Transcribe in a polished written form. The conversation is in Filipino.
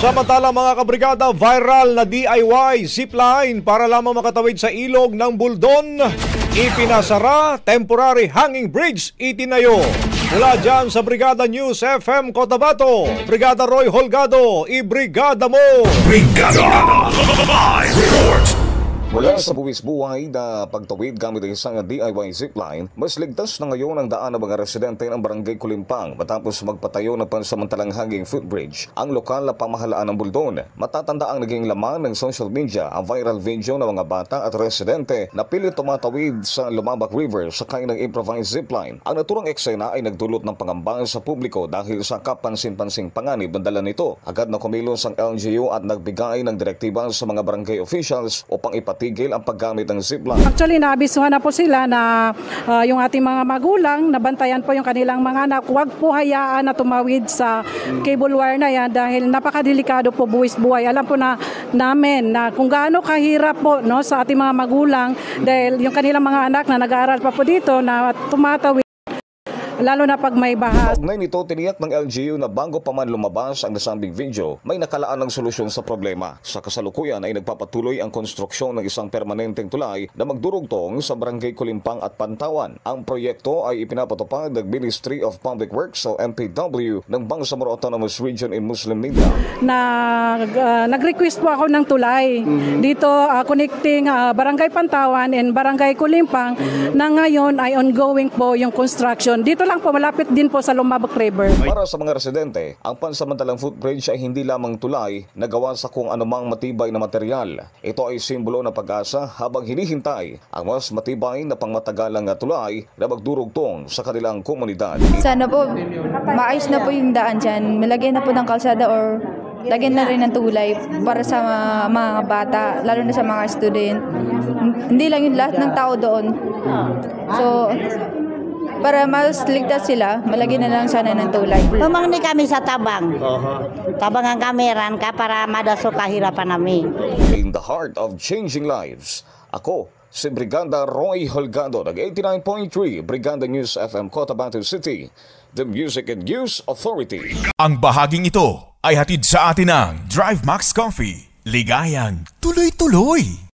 Samantala mga kabrigada, viral na DIY zipline para lamang makatawid sa ilog ng Buldon. Ipinasara, temporary hanging bridge itinayo. Mula dyan sa Brigada News FM Cotabato, Brigada Roy Holgado, ibrigada mo! Brigada! Live report! Mula sa buwis-buhay na pagtawid gamit ang isang DIY zipline, mas ligtas na ngayon ang daan ng mga residente ng Barangay Kulimpang matapos magpatayo ng pansamantalang hanging footbridge ang lokal na pamahalaan ng Buldon. Matatanda ang naging laman ng social media ang viral video ng mga bata at residente na pilit tumatawid sa Lumabak River sakay ng improvised zipline. Ang naturang eksena ay nagdulot ng pangamba sa publiko dahil sa kapansin-pansing panganib ng dala nito. Agad na kumilos ang LGU at nagbigay ng direktiba sa mga barangay officials upang ipatigil ang paggamit ng zipline. Actually, naabisuhan na po sila na yung ating mga magulang, nabantayan po yung kanilang mga anak. Huwag po hayaan na tumawid sa cable wire na yan dahil napakadelikado po buwis-buhay. Alam po na namin na kung gaano kahirap po no, sa ating mga magulang dahil yung kanilang mga anak na nag-aaral pa po dito na tumatawid, lalo na pag may baha. Ngayon ito, tiniyak ng LGU na bago pa man lumabas ang nasambing video, may nakalaan ng solusyon sa problema. Sa kasalukuyan ay nagpapatuloy ang konstruksyon ng isang permanenteng tulay na magdurugtong sa Barangay Kulimpang at Pantawan. Ang proyekto ay ipinapatupad ng Ministry of Public Works o MPW ng Bangsamoro Autonomous Region in Muslim Mindanao. Nag-request po ako ng tulay dito connecting Barangay Pantawan and Barangay Kulimpang na ngayon ay ongoing po yung construction. Dito lang po, malapit din po sa Lumabak River. Para sa mga residente, ang pansamantalang footbridge ay hindi lamang tulay na gawa sa kung anumang matibay na material. Ito ay simbolo ng pag-asa habang hinihintay ang mas matibay na pangmatagalang tulay na magdurugtong sa kanilang komunidad. Sana po, maayos na po yung daan dyan. Malagyan na po ng kalsada or lagyan na rin ng tulay para sa mga bata, lalo na sa mga student. Hindi lang yung lahat ng tao doon. So, para mas ligtas sila, malagyan na lang sana ng tulay. Pumangni kami sa tabang. Tabangan kami ran ka para madaso kahirapan namin. In the heart of changing lives, ako si Brigada Roy Holgado ng 89.3 Brigada News FM Cotabato City, the Music and News Authority. Ang bahaging ito ay hatid sa atin ng Drive Max Coffee. Ligayang tuloy-tuloy.